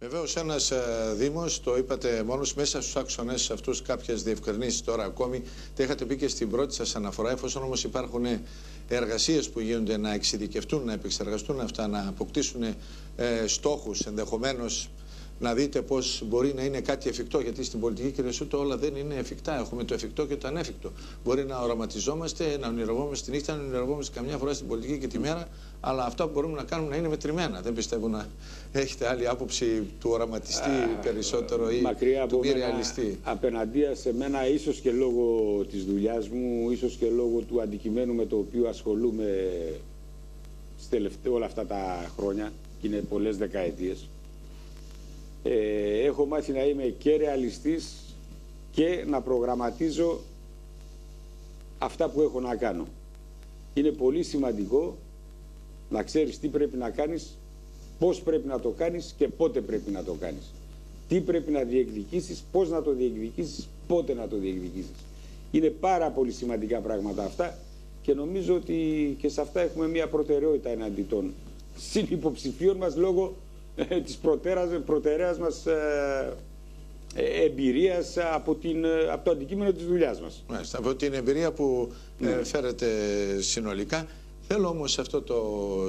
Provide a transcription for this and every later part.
Βεβαίως, ένας Δήμος, το είπατε μόνος, μέσα στους άξονες αυτούς κάποιες διευκρινήσεις τώρα ακόμη, τα είχατε πει και στην πρώτη σας αναφορά, εφόσον όμως υπάρχουν εργασίες που γίνονται να εξειδικευτούν, να επεξεργαστούν αυτά, να αποκτήσουν στόχους, ενδεχομένως να δείτε πώς μπορεί να είναι κάτι εφικτό, γιατί στην πολιτική, κύριε Σούτο, όλα δεν είναι εφικτά. Έχουμε το εφικτό και το ανέφικτο. Μπορεί να οραματιζόμαστε, να ονειρευόμαστε τη νύχτα, να ονειρευόμαστε καμιά φορά στην πολιτική και τη μέρα, αλλά αυτά που μπορούμε να κάνουμε να είναι μετρημένα. Δεν πιστεύω να έχετε άλλη άποψη του οραματιστή περισσότερο ή του μη ρεαλιστή. Απέναντία σε μένα, ίσως και λόγω της δουλειάς μου, ίσως και λόγω του αντικειμένου με το οποίο ασχολούμαι όλα αυτά τα χρόνια, και είναι πολλές δεκαετίες. Έχω μάθει να είμαι και ρεαλιστής και να προγραμματίζω αυτά που έχω να κάνω. Είναι πολύ σημαντικό να ξέρεις τι πρέπει να κάνεις, πώς πρέπει να το κάνεις και πότε πρέπει να το κάνεις. Τι πρέπει να διεκδικήσεις, πώς να το διεκδικήσεις, πότε να το διεκδικήσεις. Είναι πάρα πολύ σημαντικά πράγματα αυτά και νομίζω ότι και σε αυτά έχουμε μια προτεραιότητα εναντί των συνυποψηφίων μας λόγω της προτεραίας μας εμπειρίας από το αντικείμενο της δουλειάς μας. Μάλιστα, από την εμπειρία που φέρετε συνολικά. Θέλω όμως σε αυτό το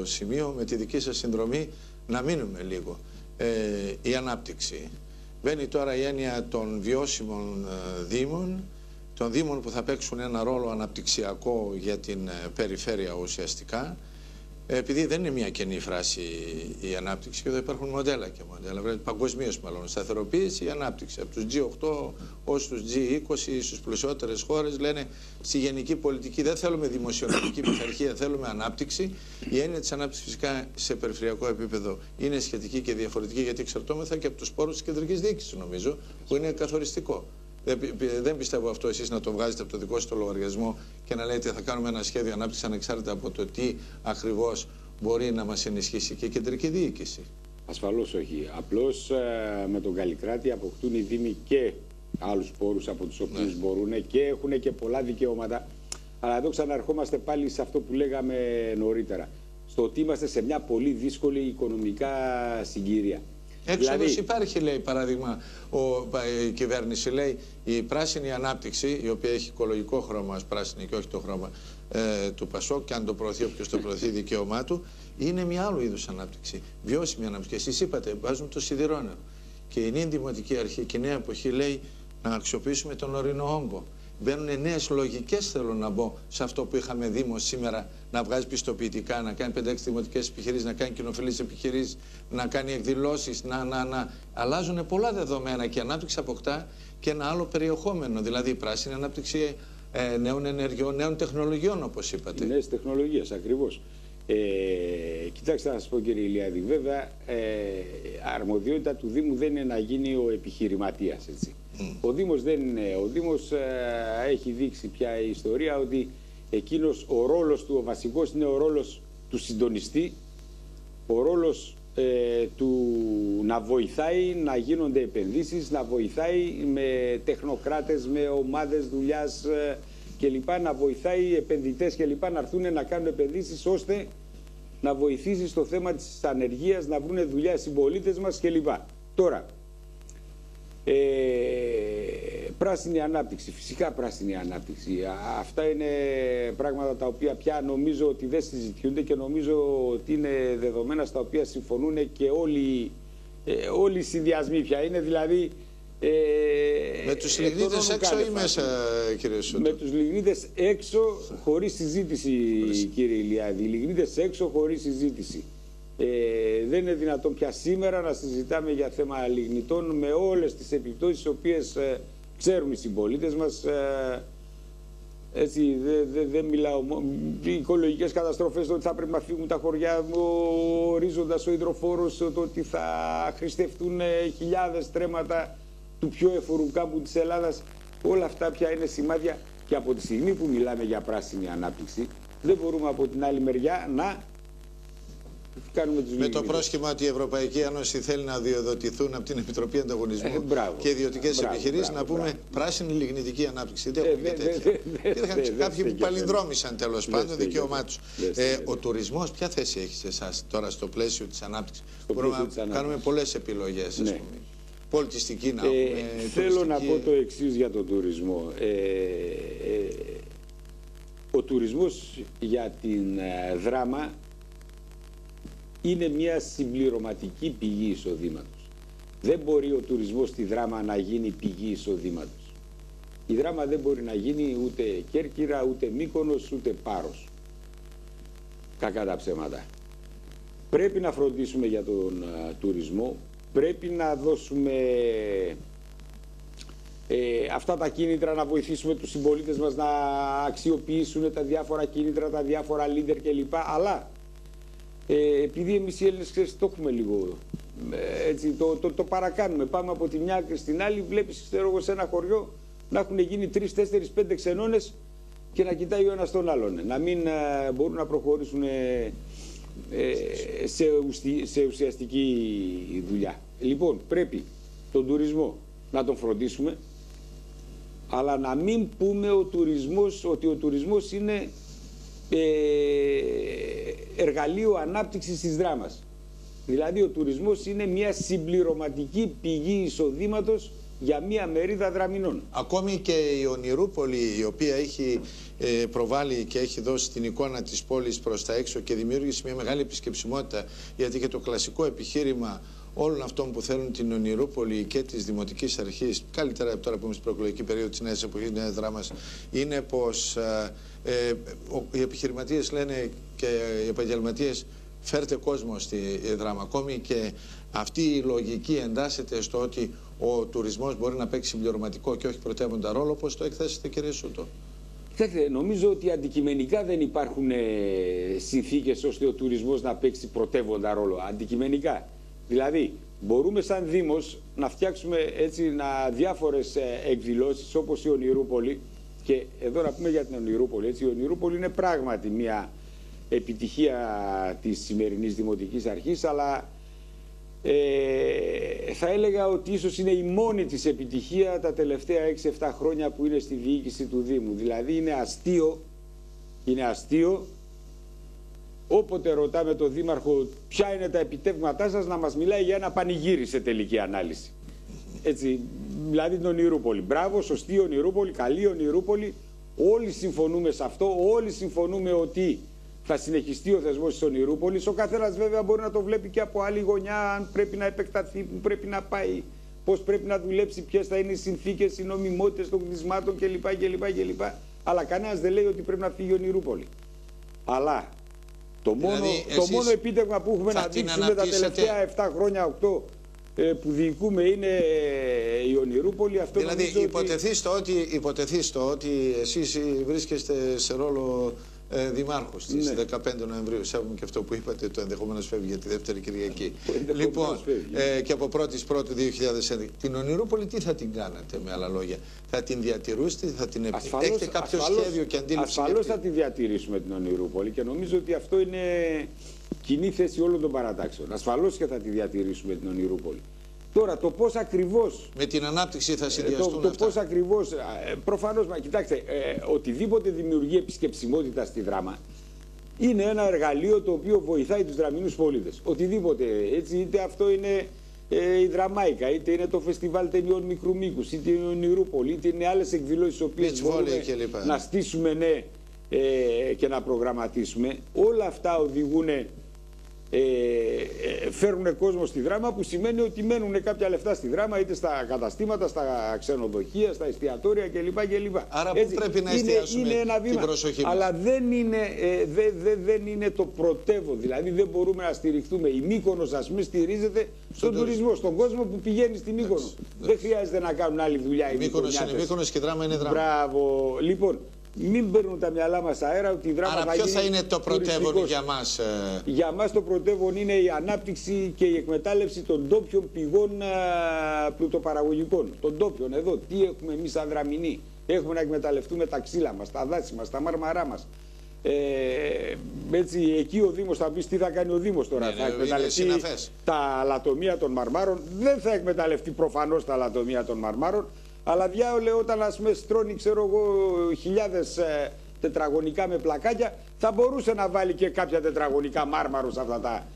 σημείο, με τη δική σας συνδρομή, να μείνουμε λίγο. Η ανάπτυξη. Μπαίνει τώρα η έννοια των βιώσιμων δήμων, των δήμων που θα παίξουν ένα ρόλο αναπτυξιακό για την περιφέρεια ουσιαστικά. Επειδή δεν είναι μια κενή φράση η ανάπτυξη, και εδώ υπάρχουν μοντέλα και μοντέλα, παγκοσμίως μάλλον, σταθεροποίηση, η ανάπτυξη. Από τους G8 ως τους G20, στις πλουσιότερες χώρες, λένε στη γενική πολιτική δεν θέλουμε δημοσιονομική πειθαρχία, θέλουμε ανάπτυξη. Η έννοια της ανάπτυξης φυσικά σε περιφερειακό επίπεδο είναι σχετική και διαφορετική, γιατί εξαρτώμεθα και από τους πόρους της κεντρικής διοίκησης, νομίζω, που είναι καθοριστικό. Δεν πιστεύω αυτό εσείς να το βγάζετε από το δικό σας το λογαριασμό και να λέτε θα κάνουμε ένα σχέδιο ανάπτυξης ανεξάρτητα από το τι ακριβώς μπορεί να μας ενισχύσει και η κεντρική διοίκηση. Ασφαλώς όχι. Απλώς με τον Καλλικράτη αποκτούν οι Δήμοι και άλλους πόρους από τους οποίους μπορούν και έχουν και πολλά δικαιώματα. Αλλά εδώ ξαναρχόμαστε πάλι σε αυτό που λέγαμε νωρίτερα. Στο ότι είμαστε σε μια πολύ δύσκολη οικονομικά συγκυρία. Έξοδος δηλαδή, υπάρχει, λέει, παράδειγμα, η κυβέρνηση λέει η πράσινη ανάπτυξη, η οποία έχει οικολογικό χρώμα ως πράσινη και όχι το χρώμα του Πασόκ, και αν το προωθεί όποιος το προωθεί δικαίωμά του, είναι μια άλλου είδους ανάπτυξη, βιώσιμη ανάπτυξη. Εσείς είπατε, βάζουμε το σιδηρόνεο. Και η νέα δημοτική αρχή και η νέα εποχή λέει να αξιοποιήσουμε τον ορεινό όγκο. Μπαίνουν νέες λογικές, θέλω να μπω, σε αυτό που είχαμε Δήμο σήμερα, να βγάζει πιστοποιητικά, να κάνει 5-6 δημοτικές επιχειρήσεις, να κάνει κοινοφιλείς επιχειρήσεις, να κάνει εκδηλώσεις, να αλλάζουν πολλά δεδομένα και η ανάπτυξη αποκτά και ένα άλλο περιεχόμενο, δηλαδή η πράσινη ανάπτυξη νέων ενεργειών, νέων τεχνολογιών, όπως είπατε. Νέες τεχνολογίες, ακριβώς. Κοιτάξτε να σας πω, κύριε Ηλιάδη, βέβαια αρμοδιότητα του Δήμου δεν είναι να γίνει ο επιχειρηματίας, έτσι. Ο Δήμος δεν είναι. Ο Δήμος έχει δείξει πια η ιστορία ότι εκείνος ο ρόλος του, ο βασικός, είναι ο ρόλος του συντονιστή, ο ρόλος του να βοηθάει να γίνονται επενδύσεις, να βοηθάει με τεχνοκράτες, με ομάδες δουλειάς κλπ, να βοηθάει επενδυτές κλπ να έρθουν να κάνουν επενδύσεις ώστε να βοηθήσει στο θέμα της ανεργίας, να βρουν δουλειά οι συμπολίτες μας κλπ. Τώρα, πράσινη ανάπτυξη, φυσικά πράσινη ανάπτυξη. Αυτά είναι πράγματα τα οποία πια νομίζω ότι δεν συζητιούνται και νομίζω ότι είναι δεδομένα στα οποία συμφωνούν και όλοι οι συνδυασμοί πια. Είναι δηλαδή... με τους λιγνίτες έξω ή μέσα, κύριε Σούτο? Με τους λιγνίτες έξω χωρίς συζήτηση, κύριε Ηλιάδη. Οι λιγνίτες έξω χωρίς συζήτηση. Δεν είναι δυνατόν πια σήμερα να συζητάμε για θέμα λιγνητών με όλες τις επιπτώσεις τις οποίες ξέρουν οι συμπολίτες μας. Έτσι, δεν μιλάω. Οι οικολογικές καταστροφές, το ότι θα πρέπει να φύγουν τα χωριά, ο ορίζοντας, ο υδροφόρος, το ότι θα χρηστευτούν χιλιάδες τρέματα του πιο εφορού κάμπου της Ελλάδας. Όλα αυτά πια είναι σημάδια και από τη στιγμή που μιλάμε για πράσινη ανάπτυξη δεν μπορούμε από την άλλη μεριά να κάνουμε τους με το πρόσχημα ότι η Ευρωπαϊκή Ένωση θέλει να διοδοτηθούν από την Επιτροπή Ανταγωνισμού και ιδιωτικές επιχειρήσεις, να πούμε πράσινη λιγνητική ανάπτυξη. Δεν έχουμε τέτοια. Υπήρχαν κάποιοι που παλινδρόμησαν τέλος πάντων, δικαίωμά τους. Ο τουρισμός ποια θέση έχει σε εσάς τώρα στο πλαίσιο της ανάπτυξης? Μπορούμε να κάνουμε πολλές επιλογές, ας πούμε. Πολιτιστική να έχουμε. Θέλω να πω το εξής για τον τουρισμό. Ο τουρισμός για την Δράμα είναι μια συμπληρωματική πηγή εισοδήματος. Δεν μπορεί ο τουρισμός στη Δράμα να γίνει πηγή εισοδήματος. Η Δράμα δεν μπορεί να γίνει ούτε Κέρκυρα, ούτε Μύκονος, ούτε Πάρος. Κακά τα ψέματα. Πρέπει να φροντίσουμε για τον τουρισμό, πρέπει να δώσουμε αυτά τα κίνητρα, να βοηθήσουμε τους συμπολίτες μας να αξιοποιήσουν τα διάφορα κίνητρα, τα διάφορα leader κλπ. Αλλά επειδή εμείς οι Έλληνες, ξέρεις, το έχουμε λίγο, έτσι, το παρακάνουμε. Πάμε από τη μια άκρη στην άλλη, βλέπεις, ξέρω εγώ, σε ένα χωριό να έχουν γίνει 3, 4, 5 ξενώνες και να κοιτάει ο ένας τον άλλον. Να μην μπορούν να προχωρήσουν σε ουσιαστική δουλειά. Λοιπόν, πρέπει τον τουρισμό να τον φροντίσουμε, αλλά να μην πούμε ότι ο τουρισμός είναι εργαλείο ανάπτυξης της Δράμας. Δηλαδή ο τουρισμός είναι μια συμπληρωματική πηγή εισοδήματος για μια μερίδα δραμηνών. Ακόμη και η Ονειρούπολη, η οποία έχει προβάλλει και έχει δώσει την εικόνα της πόλης προς τα έξω και δημιούργησε μια μεγάλη επισκεψιμότητα, γιατί και το κλασικό επιχείρημα όλων αυτών που θέλουν την Ονειρούπολη και της Δημοτικής Αρχής, καλύτερα τώρα που είμαι στην προεκλογική περίοδο της Νέας Εποχής, Νέας Δράμας, είναι πως οι επιχειρηματίες λένε και οι επαγγελματίες, φέρτε κόσμο στη Δράμα. Ακόμη και αυτή η λογική εντάσσεται στο ότι ο τουρισμός μπορεί να παίξει συμπληρωματικό και όχι πρωτεύοντα ρόλο. Πώς το εκθέσετε, κύριε Σούτο? Κοιτάξτε, νομίζω ότι αντικειμενικά δεν υπάρχουν συνθήκες ώστε ο τουρισμός να παίξει πρωτεύοντα ρόλο. Αντικειμενικά. Δηλαδή, μπορούμε σαν Δήμος να φτιάξουμε έτσι διάφορες εκδηλώσεις όπως η Ονειρούπολη. Και εδώ να πούμε για την Ονειρούπολη. Έτσι, η Ονειρούπολη είναι πράγματι μια επιτυχία της σημερινής Δημοτικής Αρχής, αλλά θα έλεγα ότι ίσως είναι η μόνη της επιτυχία τα τελευταία 6-7 χρόνια που είναι στη διοίκηση του Δήμου. Δηλαδή είναι αστείο όποτε ρωτάμε τον Δήμαρχο ποια είναι τα επιτεύγματά σας, να μας μιλάει για ένα πανηγύρι σε τελική ανάλυση. Έτσι, δηλαδή την Ονειρούπολη. Μπράβο, σωστή Ονειρούπολη, καλή Ονειρούπολη. Όλοι συμφωνούμε σε αυτό, όλοι συμφωνούμε ότι θα συνεχιστεί ο θεσμός της Ονειρούπολης. Ο καθένας βέβαια μπορεί να το βλέπει και από άλλη γωνιά, αν πρέπει να επεκταθεί, που πρέπει να πάει, πώς πρέπει να δουλέψει, ποιες θα είναι οι συνθήκες, οι νομιμότητες των κτισμάτων κλπ. Αλλά κανένας δεν λέει ότι πρέπει να φύγει η Ονειρούπολη. Αλλά το μόνο επίτευγμα που έχουμε να δείξουμε τα τελευταία 7 χρόνια, 8 που διοικούμε είναι η Ονειρούπολη. Αυτό δηλαδή ότι... υποτεθεί το ότι εσείς βρίσκεστε σε ρόλο δημάρχου στις 15 Νοεμβρίου. Σέβομαι και αυτό που είπατε, το ενδεχομένως φεύγει για τη δεύτερη Κυριακή. Λοιπόν, και από 1η Πρώτου 2011. Την Ονειρούπολη τι θα την κάνατε, με άλλα λόγια? Θα την διατηρούσετε, θα την έχετε κάποιο σχέδιο και αντίληψη? Ασφαλώς θα τη διατηρήσουμε την Ονειρούπολη και νομίζω ότι αυτό είναι κοινή θέση όλων των παρατάξεων. Ασφαλώς και θα τη διατηρήσουμε την Ονειρούπολη. Τώρα, το πώς ακριβώς... Με την ανάπτυξη θα συνδυαστούν αυτά. Το πώς ακριβώς... Προφανώς, κοιτάξτε, οτιδήποτε δημιουργεί επισκεψιμότητα στη Δράμα είναι ένα εργαλείο το οποίο βοηθάει τους δραμηνούς πολίτες. Οτιδήποτε, έτσι, είτε αυτό είναι η Δραμάικα, είτε είναι το φεστιβάλ ταινιών μικρού μήκους, είτε είναι η Ονειρούπολη, είτε είναι άλλες εκδηλώσεις τις οποίες μπορούμε να στήσουμε και να προγραμματίσουμε. Όλα αυτά οδηγούν... φέρουν κόσμο στη Δράμα, που σημαίνει ότι μένουν κάποια λεφτά στη Δράμα, είτε στα καταστήματα, στα ξενοδοχεία, στα εστιατόρια κλπ. Άρα πού πρέπει να εστιάσουμε την προσοχή μας? Αλλά δεν είναι το πρωτεύον. Δηλαδή δεν μπορούμε να στηριχθούμε. Η Μύκονος, ας πούμε, στηρίζεται στον τουρισμό, στον κόσμο που πηγαίνει στη Μύκονο. Δεν χρειάζεται να κάνουν άλλη δουλειά. Η Μύκονος είναι Μύκονος και η Δράμα είναι Δράμα. Μπράβο. Λοιπόν, μην παίρνουν τα μυαλά μας αέρα ότι η Δράμα άρα ποιο θα είναι το πρωτεύον για μας? Για μας το πρωτεύον είναι η ανάπτυξη και η εκμετάλλευση των ντόπιων πηγών πλουτοπαραγωγικών. Των ντόπιων εδώ. Τι έχουμε εμείς σαν Δραμηνοί? Έχουμε να εκμεταλλευτούμε τα ξύλα μας, τα δάση μας, τα μάρμαρά μας. Έτσι, εκεί ο Δήμος θα πει τι θα κάνει ο Δήμος τώρα. Ναι, θα εκμεταλλευτεί τα λατομεία των Μαρμάρων. Δεν θα εκμεταλλευτεί προφανώς τα λατομεία των Μαρμάρων, αλλά διάολε όταν ας με στρώνει, ξέρω εγώ, χιλιάδες τετραγωνικά με πλακάκια, θα μπορούσε να βάλει και κάποια τετραγωνικά μάρμαρο σε αυτά τα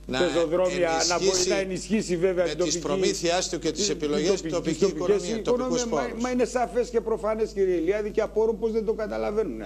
πεζοδρόμια, να μπορεί να ενισχύσει βέβαια με τις προμήθειάς του και τις επιλογές του τοπική οικονομία. Μα είναι σαφές και προφανές, κύριε Ηλιάδη, και απορώ πως δεν το καταλαβαίνουν.